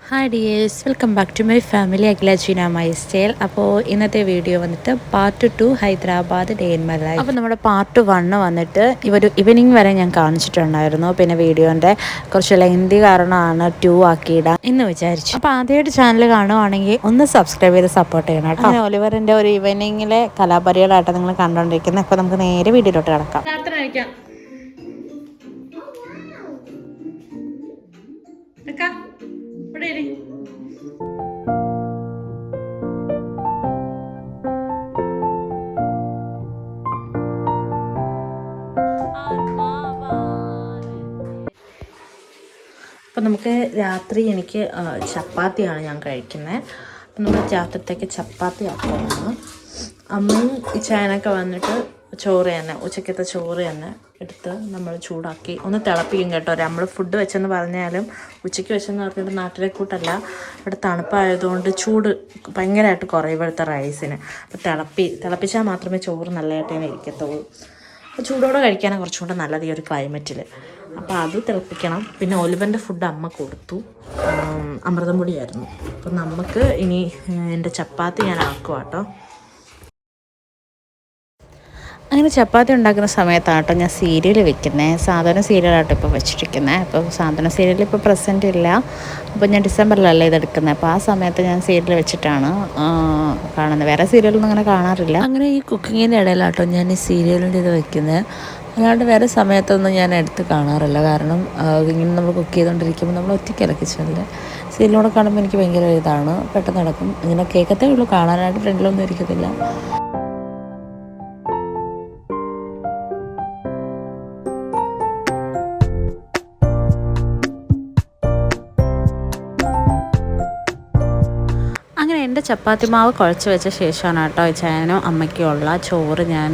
Hi dears, welcome back to my family Akhila my style. അപ്പോൾ ഇന്നത്തെ video വന്നിട്ട് part 2 Hyderabad day in my life. അപ്പോൾ നമ്മുടെ പാർട്ട് 1 വന്നിട്ട് ഈവനിങ് വരെ ഞാൻ കാണിച്ചിട്ടുണ്ടായിരുന്നു. പിന്നെ വീഡിയോൻ്റെ കുറച്ച് ലെങ്തി കാരണമാണ് 2 ആക്കിയിടാം എന്ന് വിചാരിച്ചു. അപ്പോൾ ആദ്യമായിട്ട് ചാനൽ കാണുവാണെങ്കിൽ ഒന്ന് സബ്സ്ക്രൈബ് ചെയ്ത് സപ്പോർട്ട് ചെയ്യണം കേട്ടോ. അങ്ങനെ ഒലിവറിൻ്റെ ഒരു ഈവനിങ്ങിലെ കലാപരിപാടിയായിട്ട് നിങ്ങൾ കണ്ടുകൊണ്ടിരിക്കുന്നത്. അപ്പോൾ നമുക്ക് നേരെ വീഡിയോയിലോട്ട് കിടക്കാം. അപ്പം നമുക്ക് രാത്രി എനിക്ക് ചപ്പാത്തിയാണ് ഞാൻ കഴിക്കുന്നത്. അപ്പം നമ്മൾ രാത്രിത്തേക്ക് ചപ്പാത്തി ആക്കുകയാണ്. അമ്മയും ഈ ചായനൊക്കെ വന്നിട്ട് ചോറ് തന്നെ, ഉച്ചക്കത്തെ ചോറ് തന്നെ എടുത്ത് നമ്മൾ ചൂടാക്കി ഒന്ന് തിളപ്പിക്കും കേട്ടോ. നമ്മൾ ഫുഡ് വെച്ചെന്ന് പറഞ്ഞാലും ഉച്ചയ്ക്ക് വെച്ചെന്ന് പറഞ്ഞിട്ട് നാട്ടിലെ കൂട്ടല്ല, ഇവിടെ തണുപ്പായതുകൊണ്ട് ചൂട് ഭയങ്കരമായിട്ട് കുറയും ഇവിടുത്തെ റൈസിന്. അപ്പോൾ തിളപ്പിച്ചാൽ മാത്രമേ ചോറ് നല്ലതായിട്ട് തന്നെ ഇരിക്കത്തുള്ളൂ. അപ്പോൾ ചൂടോടെ കഴിക്കാനാണ് കുറച്ചും കൂടെ നല്ലത് ഈ ഒരു ക്ലൈമറ്റിൽ. അപ്പോൾ അത് തിളപ്പിക്കണം. പിന്നെ ഒലിവൻ്റെ ഫുഡ് അമ്മ കൊടുത്തു, അമൃതം പൊടിയായിരുന്നു. അപ്പോൾ നമുക്ക് ഇനി എൻ്റെ ചപ്പാത്തി ഞാൻ ആക്കുക കേട്ടോ. അങ്ങനെ ചപ്പാത്തി ഉണ്ടാക്കുന്ന സമയത്താണ് കേട്ടോ ഞാൻ സീരിയൽ വെക്കുന്നത്. സാധാരണ സീരിയലാട്ടോ ഇപ്പോൾ വെച്ചിരിക്കുന്നത്. അപ്പോൾ സാധാരണ സീരിയൽ ഇപ്പോൾ പ്രസൻറ്റ് ഇല്ല. അപ്പോൾ ഞാൻ ഡിസംബറിലല്ലേ ഇതെടുക്കുന്നത്. അപ്പോൾ ആ സമയത്ത് ഞാൻ സീരിയൽ വെച്ചിട്ടാണ് കാണുന്നത്. വേറെ സീരിയലൊന്നും അങ്ങനെ കാണാറില്ല. അങ്ങനെ ഈ കുക്കിങ്ങിൻ്റെ ഇടയിലാട്ടോ ഞാൻ ഈ സീരിയലിൻ്റെ ഇത് വെക്കുന്നത്. അല്ലാണ്ട് വേറെ സമയത്തൊന്നും ഞാൻ എടുത്ത് കാണാറില്ല. കാരണം ഇങ്ങനെ നമ്മൾ കുക്ക് ചെയ്തുകൊണ്ടിരിക്കുമ്പോൾ നമ്മൾ ഒറ്റയ്ക്കല്ല കിച്ചണിൽ. സീരിയലൂടെ കാണുമ്പോൾ എനിക്ക് ഭയങ്കര ഇതാണ്, പെട്ടെന്ന് നടക്കും. ഇങ്ങനെ കേൾക്കത്തേ ഉള്ളൂ, കാണാനായിട്ട് ഫ്രണ്ടിലൊന്നും ഇരിക്കത്തില്ല. അങ്ങനെ എൻ്റെ ചപ്പാത്തി മാവ് കുഴച്ച് വെച്ച ശേഷമാണ് കേട്ടോ ചേനും അമ്മയ്ക്കുള്ള ചോറ് ഞാൻ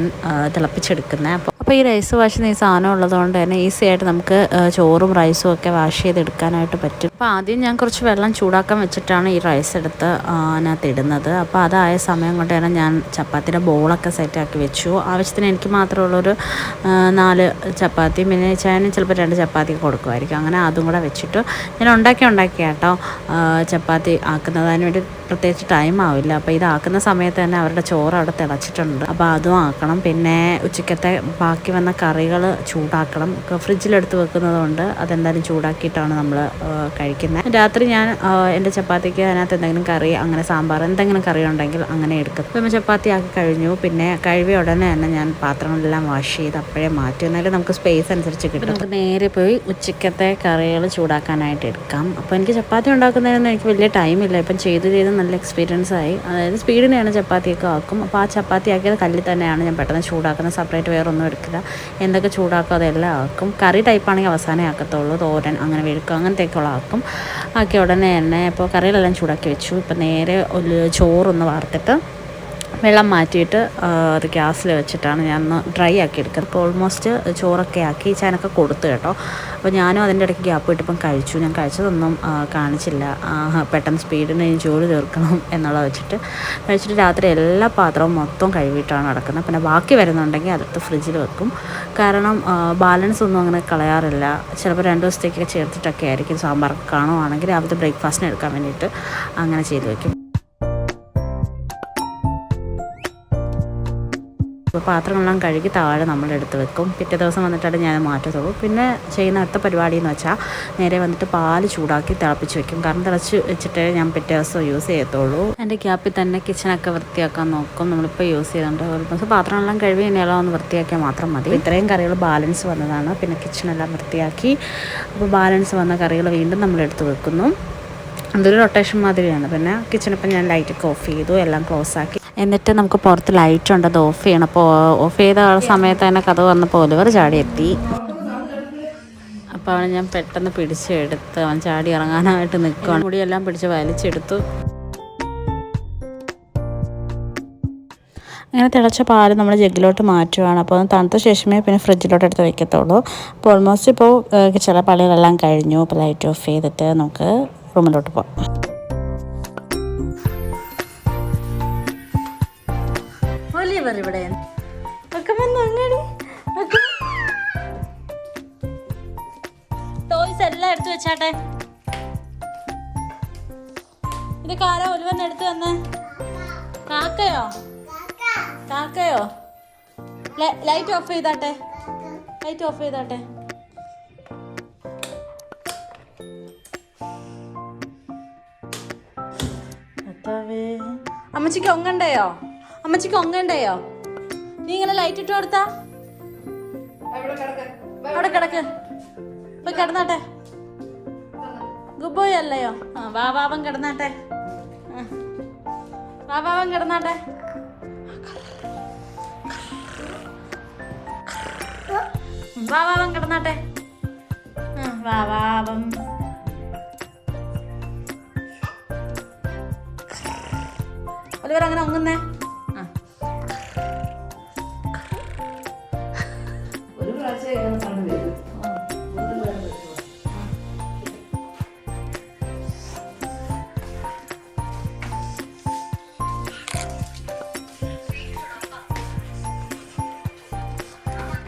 തിളപ്പിച്ചെടുക്കുന്നത്. അപ്പോൾ ഈ റൈസ് വാഷ് ചെയ്യുന്ന ഈ സാധനം ഉള്ളതുകൊണ്ട് തന്നെ ഈസി ആയിട്ട് നമുക്ക് ചോറും റൈസും ഒക്കെ വാഷ് ചെയ്തെടുക്കാനായിട്ട് പറ്റും. അപ്പോൾ ആദ്യം ഞാൻ കുറച്ച് വെള്ളം ചൂടാക്കാൻ വെച്ചിട്ടാണ് ഈ റൈസ് എടുത്ത് അതിനകത്ത് ഇടുന്നത്. അപ്പോൾ അതായ സമയം കൊണ്ട് തന്നെ ഞാൻ ചപ്പാത്തിയുടെ ബോളൊക്കെ സെറ്റാക്കി വെച്ചു. ആവശ്യത്തിന് എനിക്ക് മാത്രമുള്ളൊരു 4 ചപ്പാത്തി, പിന്നെ ചേനും ചിലപ്പോൾ 2 ചപ്പാത്തി കൊടുക്കുമായിരിക്കും. അങ്ങനെ അതും കൂടെ വെച്ചിട്ട് ഞാൻ ഉണ്ടാക്കി കേട്ടോ ചപ്പാത്തി ആക്കുന്നതിന് വേണ്ടി പ്രത്യേകിച്ച് ടൈം ആവില്ല. അപ്പോൾ ഇതാക്കുന്ന സമയത്ത് തന്നെ അവരുടെ ചോറ് അവിടെ തിളച്ചിട്ടുണ്ട്. അപ്പോൾ അതും ആക്കണം. പിന്നെ ഉച്ചക്കത്തെ ബാക്കി വന്ന കറികൾ ചൂടാക്കണം. ഫ്രിഡ്ജിലെടുത്ത് വെക്കുന്നത് കൊണ്ട് അതെന്തായാലും ചൂടാക്കിയിട്ടാണ് നമ്മൾ കഴിക്കുന്നത്. രാത്രി ഞാൻ എൻ്റെ ചപ്പാത്തിക്ക് അതിനകത്ത് എന്തെങ്കിലും കറി, അങ്ങനെ സാമ്പാർ എന്തെങ്കിലും കറി ഉണ്ടെങ്കിൽ അങ്ങനെ എടുക്കും. അപ്പോൾ ചപ്പാത്തി ആക്കി കഴിഞ്ഞു. പിന്നെ കഴുകിയ ഉടനെ തന്നെ ഞാൻ പാത്രങ്ങളെല്ലാം വാഷ് ചെയ്ത് അപ്പോഴേ മാറ്റി. എന്നാലും നമുക്ക് സ്പേസ് അനുസരിച്ച് കിട്ടും. നമുക്ക് നേരെ പോയി ഉച്ചക്കത്തെ കറികൾ ചൂടാക്കാനായിട്ട് എടുക്കാം. അപ്പോൾ എനിക്ക് ചപ്പാത്തി ഉണ്ടാക്കുന്നതിനൊന്നും എനിക്ക് വലിയ ടൈമില്ല. ഇപ്പം ചെയ്ത് നല്ല എക്സ്പീരിയൻസ് ആയി. അതായത് സ്പീഡിനെയാണ് ചപ്പാത്തിയൊക്കെ ആക്കും. അപ്പോൾ ആ ചപ്പാത്തി ആക്കിയത് കല്ലിൽ തന്നെയാണ് ഞാൻ പെട്ടെന്ന് ചൂടാക്കുന്നത്. സെപ്പറേറ്റ് വേറെ ഒന്നും എടുക്കില്ല. എന്തൊക്കെ ചൂടാക്കും അതെല്ലാം ആക്കും. കറി ടൈപ്പാണെങ്കിൽ അവസാനമേ ആക്കത്തുള്ളൂ. തോരൻ, അങ്ങനെ വെഴുക്കും, അങ്ങനത്തെയൊക്കെയുള്ള ആക്കും. ആക്കിയ ഉടനെ തന്നെ ഇപ്പോൾ കറികളെല്ലാം ചൂടാക്കി വെച്ചു. ഇപ്പം നേരെ ഒരു ചോറൊന്ന് വാർത്തിട്ട് വെള്ളം മാറ്റിയിട്ട് അത് ഗ്യാസിൽ വെച്ചിട്ടാണ് ഞാൻ ഒന്ന് ഡ്രൈ ആക്കി എടുക്കുന്നത്. ഇപ്പോൾ ഓൾമോസ്റ്റ് ചോറൊക്കെ ആക്കി ചാനൊക്കെ കൊടുത്തു കേട്ടോ. അപ്പോൾ ഞാനും അതിൻ്റെ ഇടയ്ക്ക് ഗ്യാപ്പ് ഇട്ടിപ്പം കഴിച്ചു. ഞാൻ കഴിച്ചതൊന്നും കാണിച്ചില്ല. പെട്ടെന്ന് സ്പീഡിന് ജോലി തീർക്കണം എന്നുള്ളത് വെച്ചിട്ട് കഴിച്ചിട്ട് രാത്രി എല്ലാ പാത്രവും മൊത്തം കഴുകിയിട്ടാണ് നടക്കുന്നത്. പിന്നെ ബാക്കി വരുന്നുണ്ടെങ്കിൽ അതെടുത്ത് ഫ്രിഡ്ജിൽ വെക്കും. കാരണം ബാലൻസ് ഒന്നും അങ്ങനെ കളയാറില്ല. ചിലപ്പോൾ 2 ദിവസത്തേക്കൊക്കെ ചേർത്തിട്ടൊക്കെ ആയിരിക്കും സാമ്പാറൊക്കെ കാണുവാണെങ്കിൽ രാവിലത്തെ ബ്രേക്ക്ഫാസ്റ്റിന് എടുക്കാൻ വേണ്ടിയിട്ട് അങ്ങനെ ചെയ്ത് വയ്ക്കും. അപ്പോൾ പാത്രങ്ങളെല്ലാം കഴുകി താഴെ നമ്മളെടുത്ത് വെക്കും. പിറ്റേ ദിവസം വന്നിട്ടാണ് ഞാൻ മാറ്റത്തുള്ളൂ. പിന്നെ ചെയ്യുന്ന അടുത്ത പരിപാടി എന്ന് വെച്ചാൽ നേരെ വന്നിട്ട് പാല് ചൂടാക്കി തിളപ്പിച്ച് വെക്കും. കാരണം തിളച്ച് വെച്ചിട്ടേ ഞാൻ പിറ്റേ ദിവസം യൂസ് ചെയ്യത്തുള്ളൂ. എൻ്റെ ഗ്യാപ്പിൽ തന്നെ കിച്ചണൊക്കെ വൃത്തിയാക്കാൻ നോക്കും. നമ്മളിപ്പോൾ യൂസ് ചെയ്തുകൊണ്ട് ഒരു ദിവസം പാത്രങ്ങളെല്ലാം കഴുകി എല്ലാം ഒന്ന് വൃത്തിയാക്കിയാൽ മാത്രം മതി. ഇത്രയും കറികൾ ബാലൻസ് വന്നതാണ്. പിന്നെ കിച്ചണെല്ലാം വൃത്തിയാക്കി അപ്പോൾ ബാലൻസ് വന്ന കറികൾ വീണ്ടും നമ്മളെടുത്ത് വെക്കുന്നു. അതൊരു റൊട്ടേഷൻ മാതിരിയാണ്. പിന്നെ കിച്ചണിപ്പം ഞാൻ ലൈറ്റൊക്കെ ഓഫ് ചെയ്തു, എല്ലാം ക്ലോസ് ആക്കി. എന്നിട്ട് നമുക്ക് പുറത്ത് ലൈറ്റ് ഉണ്ട്, അത് ഓഫ് ചെയ്യണം. അപ്പോൾ ഓഫ് ചെയ്ത സമയത്ത് തന്നെ കഥ വന്നപ്പോൾ ഒലിവർ ചാടി എത്തി. അപ്പോൾ അവനെ ഞാൻ പെട്ടെന്ന് പിടിച്ചെടുത്ത് അവൻ ചാടി ഇറങ്ങാനായിട്ട് നിൽക്കുകയാണ്. മുടിയെല്ലാം പിടിച്ച് വലിച്ചെടുത്തു. അങ്ങനെ തിളച്ച പാല് നമ്മൾ ജഗ്ഗിലോട്ട് മാറ്റുകയാണ്. അപ്പോൾ അത് തണുത്ത ശേഷമേ പിന്നെ ഫ്രിഡ്ജിലോട്ട് എടുത്ത് വയ്ക്കത്തുള്ളൂ. അപ്പോൾ ഓൾമോസ്റ്റ് ഇപ്പോൾ ചില പള്ളികളെല്ലാം കഴിഞ്ഞു. അപ്പോൾ ലൈറ്റ് ഓഫ് ചെയ്തിട്ട് നമുക്ക് റൂമിലോട്ട് പോകാം. ഇവിടെ ടോയ്സ് എല്ലാം എടുത്തു വെച്ചാട്ടെ. ഇത് കാര ഒലുവെന്ന് എടുത്ത് തന്നെ. കാക്കയോ? കാക്കയോ? ലൈറ്റ് ഓഫ് ചെയ്താട്ടെ. ലൈറ്റ് ഓഫ് ചെയ്താട്ടെ. അമ്മച്ചിക്ക് ഒങ്ങണ്ടയോ? അമ്മച്ചിക്ക് ഒങ്ങണ്ടയോ? നീ ഇങ്ങനെ ലൈറ്റ് ഇട്ട് കൊടുത്താ അവിടെ കിടക്ക്. പോയി കിടന്നാട്ടെ. ഗുഡ് ബോയ് അല്ലയോ? ആ വാവാവൻ കിടന്നാട്ടെ. വാവാവൻ കിടന്നാട്ടെ. വാവാവൻ കിടന്നാട്ടെ. വാവാവൻ ഒലിവർ അങ്ങനെ ഒങ്ങുന്നേ.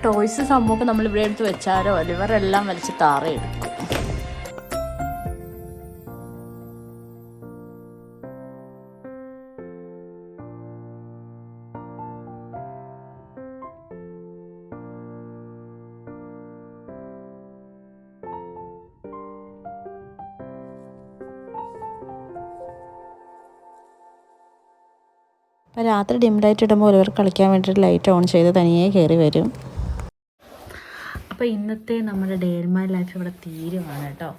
ടോയ്സ് സംഭവമൊക്കെ നമ്മൾ ഇവിടെ എടുത്ത് വെച്ചാലോ ഒലിവറെല്ലാം വലിച്ച് താറയെടുക്കും. അപ്പോൾ രാത്രി ഡിം ലൈറ്റ് ഇടുമ്പോൾ ഒലിവർ കളിക്കാൻ വേണ്ടിയിട്ട് ലൈറ്റ് ഓൺ ചെയ്ത് തനിയെ കയറി വരും. അപ്പോൾ ഇന്നത്തെ നമ്മുടെ ഡേ ഇൻ മൈ ലൈഫ് ഇവിടെ തീരുവാണ് കേട്ടോ.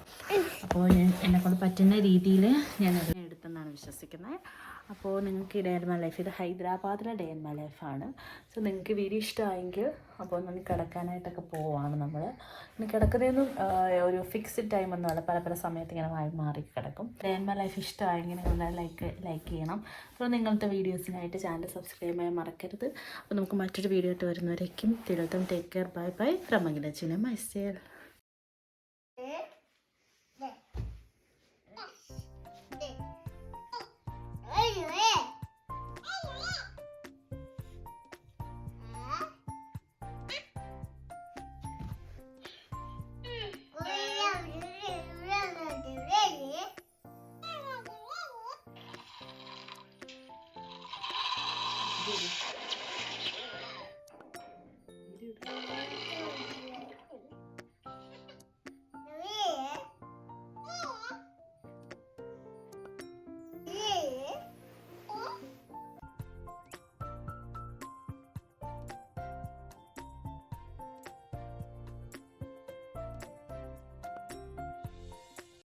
അപ്പോൾ ഞാൻ എന്നെക്കൊണ്ട് പറ്റുന്ന രീതിയിൽ ഞാൻ അതിനെ എടുത്തെന്നാണ് വിശ്വസിക്കുന്നത്. അപ്പോൾ നിങ്ങൾക്ക് ഈ ഡേ ഇൻ മൈ ലൈഫ്, ഇത് ഹൈദരാബാദിലെ ഡേ ഇൻ മൈ ലൈഫാണ്. സോ നിങ്ങൾക്ക് വീഡിയോ ഇഷ്ടമായെങ്കിൽ അപ്പോൾ നമ്മൾ കിടക്കാനായിട്ടൊക്കെ പോവാണ്. നമ്മൾ ഇനി കിടക്കുന്നതൊന്നും ഒരു ഫിക്സ്ഡ് ടൈം ഒന്നുമല്ല, പല പല സമയത്ത് ഇങ്ങനെ മാറി കിടക്കും. ഡേ ഇൻ മൈ ലൈഫ് ഇഷ്ടമായെങ്കിൽ നിങ്ങൾ ലൈക്ക് ചെയ്യണം. അപ്പോൾ നിങ്ങളത്തെ വീഡിയോസിനായിട്ട് ചാനൽ സബ്സ്ക്രൈബ് ചെയ്യാൻ മറക്കരുത്. അപ്പോൾ നമുക്ക് മറ്റൊരു വീഡിയോ ആയിട്ട് വരുന്നവരേക്കും തിരുത്തും. Take care. Bye bye from അഖിലച്ചിനെ മൈസ്റ്റേൽ. Thank you.